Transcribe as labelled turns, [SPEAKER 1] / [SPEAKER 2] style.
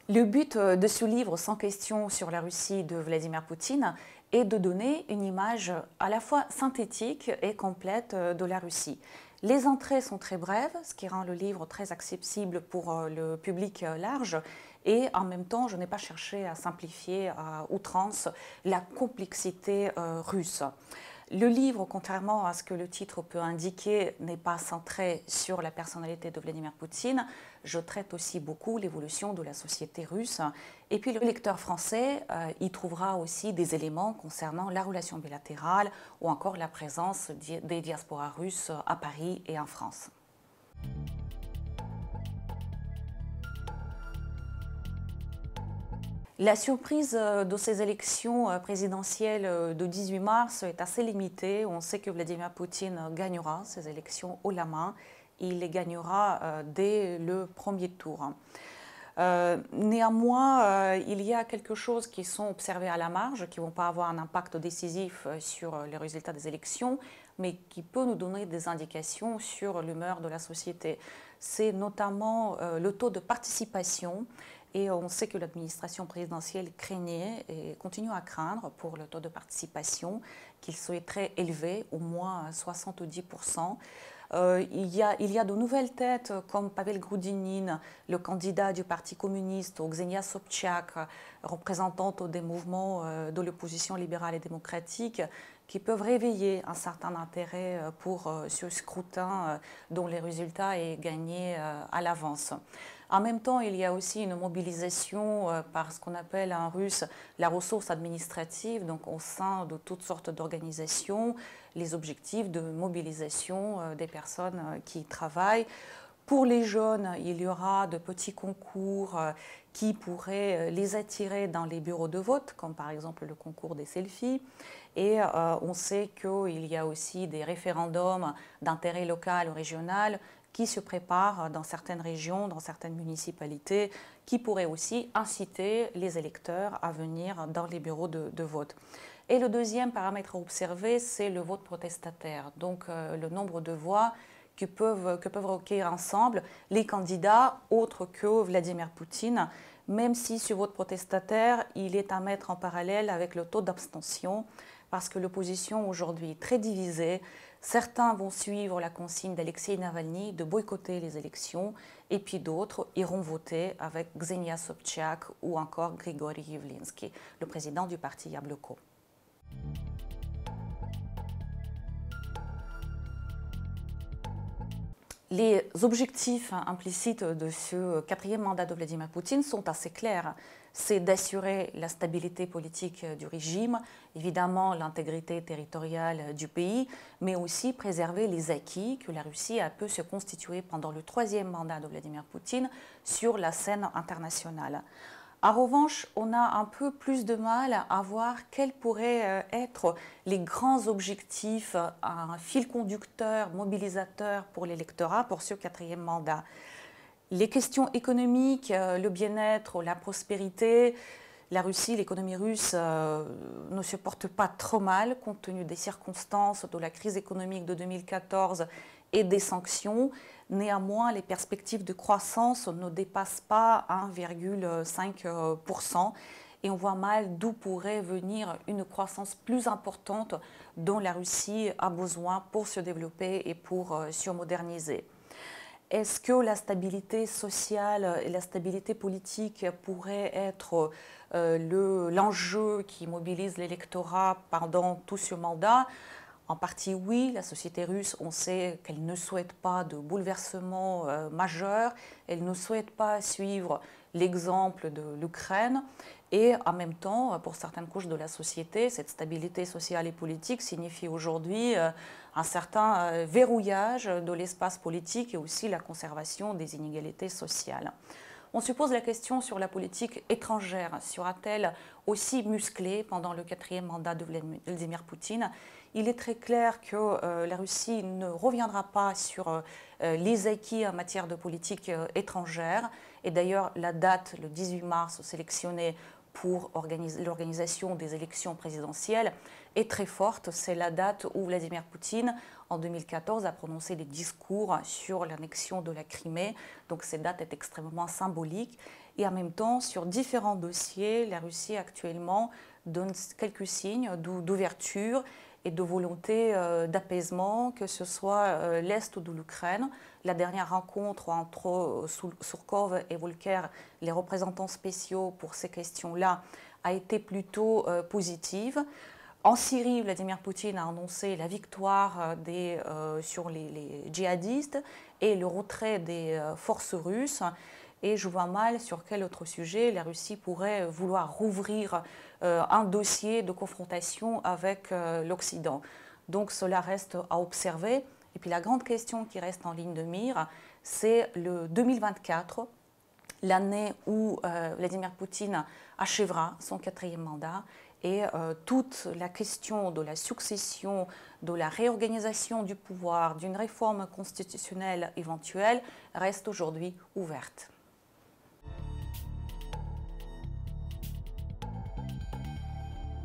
[SPEAKER 1] Le but de ce livre, Sans question sur la Russie de Vladimir Poutine, est de donner une image à la fois synthétique et complète de la Russie. Les entrées sont très brèves, ce qui rend le livre très accessible pour le public large. Et en même temps, je n'ai pas cherché à simplifier à outrance la complexité russe. Le livre, contrairement à ce que le titre peut indiquer, n'est pas centré sur la personnalité de Vladimir Poutine. Je traite aussi beaucoup l'évolution de la société russe. Et puis le lecteur français y trouvera aussi des éléments concernant la relation bilatérale ou encore la présence des diasporas russes à Paris et en France. La surprise de ces élections présidentielles de 18 mars est assez limitée. On sait que Vladimir Poutine gagnera ces élections haut la main. Il les gagnera dès le premier tour. Néanmoins, il y a quelque chose qui sont observés à la marge, qui ne vont pas avoir un impact décisif sur les résultats des élections, mais qui peut nous donner des indications sur l'humeur de la société. C'est notamment le taux de participation. Et on sait que l'administration présidentielle craignait et continue à craindre pour le taux de participation qu'il soit très élevé, au moins 70%. Il y a de nouvelles têtes comme Pavel Grudinin, le candidat du Parti communiste, ou Ksenia Sobchak, représentante des mouvements de l'opposition libérale et démocratique, qui peuvent réveiller un certain intérêt pour ce scrutin dont les résultats est gagné à l'avance. En même temps, il y a aussi une mobilisation par ce qu'on appelle en russe la ressource administrative, donc au sein de toutes sortes d'organisations, les objectifs de mobilisation des personnes qui y travaillent. Pour les jeunes, il y aura de petits concours qui pourraient les attirer dans les bureaux de vote, comme par exemple le concours des selfies. Et on sait qu'il y a aussi des référendums d'intérêt local ou régional qui se préparent dans certaines régions, dans certaines municipalités, qui pourraient aussi inciter les électeurs à venir dans les bureaux de vote. Et le deuxième paramètre à observer, c'est le vote protestataire, donc le nombre de voix que peuvent recueillir ensemble les candidats autres que Vladimir Poutine, même si ce vote protestataire, il est à mettre en parallèle avec le taux d'abstention, parce que l'opposition aujourd'hui est très divisée. Certains vont suivre la consigne d'Alexei Navalny de boycotter les élections, et puis d'autres iront voter avec Ksenia Sobchak ou encore Grigory Yavlinsky, le président du parti Yabloko. Les objectifs implicites de ce quatrième mandat de Vladimir Poutine sont assez clairs. C'est d'assurer la stabilité politique du régime, évidemment l'intégrité territoriale du pays, mais aussi préserver les acquis que la Russie a pu se constituer pendant le troisième mandat de Vladimir Poutine sur la scène internationale. En revanche, on a un peu plus de mal à voir quels pourraient être les grands objectifs, un fil conducteur, mobilisateur pour l'électorat pour ce quatrième mandat. Les questions économiques, le bien-être, la prospérité, la Russie, l'économie russe ne se porte pas trop mal compte tenu des circonstances de la crise économique de 2014 et des sanctions. Néanmoins, les perspectives de croissance ne dépassent pas 1,5%. Et on voit mal d'où pourrait venir une croissance plus importante dont la Russie a besoin pour se développer et pour se moderniser. Est-ce que la stabilité sociale et la stabilité politique pourraient être l'enjeu qui mobilise l'électorat pendant tout ce mandat ? En partie, oui. La société russe, on sait qu'elle ne souhaite pas de bouleversement majeur. Elle ne souhaite pas suivre l'exemple de l'Ukraine. Et en même temps, pour certaines couches de la société, cette stabilité sociale et politique signifie aujourd'hui un certain verrouillage de l'espace politique et aussi la conservation des inégalités sociales. On se pose la question sur la politique étrangère. Sera-t-elle aussi musclée pendant le quatrième mandat de Vladimir Poutine? Il est très clair que la Russie ne reviendra pas sur les acquis en matière de politique étrangère. Et d'ailleurs, la date, le 18 mars, sélectionnée pour l'organisation des élections présidentielles est très forte. C'est la date où Vladimir Poutine, en 2014, a prononcé des discours sur l'annexion de la Crimée. Donc cette date est extrêmement symbolique. Et en même temps, sur différents dossiers, la Russie actuellement donne quelques signes d'ouverture et de volonté d'apaisement, que ce soit l'Est de l'Ukraine. La dernière rencontre entre Surkov et Volker, les représentants spéciaux pour ces questions-là, a été plutôt positive. En Syrie, Vladimir Poutine a annoncé la victoire sur les djihadistes et le retrait des forces russes. Et je vois mal sur quel autre sujet la Russie pourrait vouloir rouvrir un dossier de confrontation avec l'Occident. Donc cela reste à observer. Et puis la grande question qui reste en ligne de mire, c'est le 2024, l'année où Vladimir Poutine achèvera son 4e mandat. Et toute la question de la succession, de la réorganisation du pouvoir, d'une réforme constitutionnelle éventuelle reste aujourd'hui ouverte.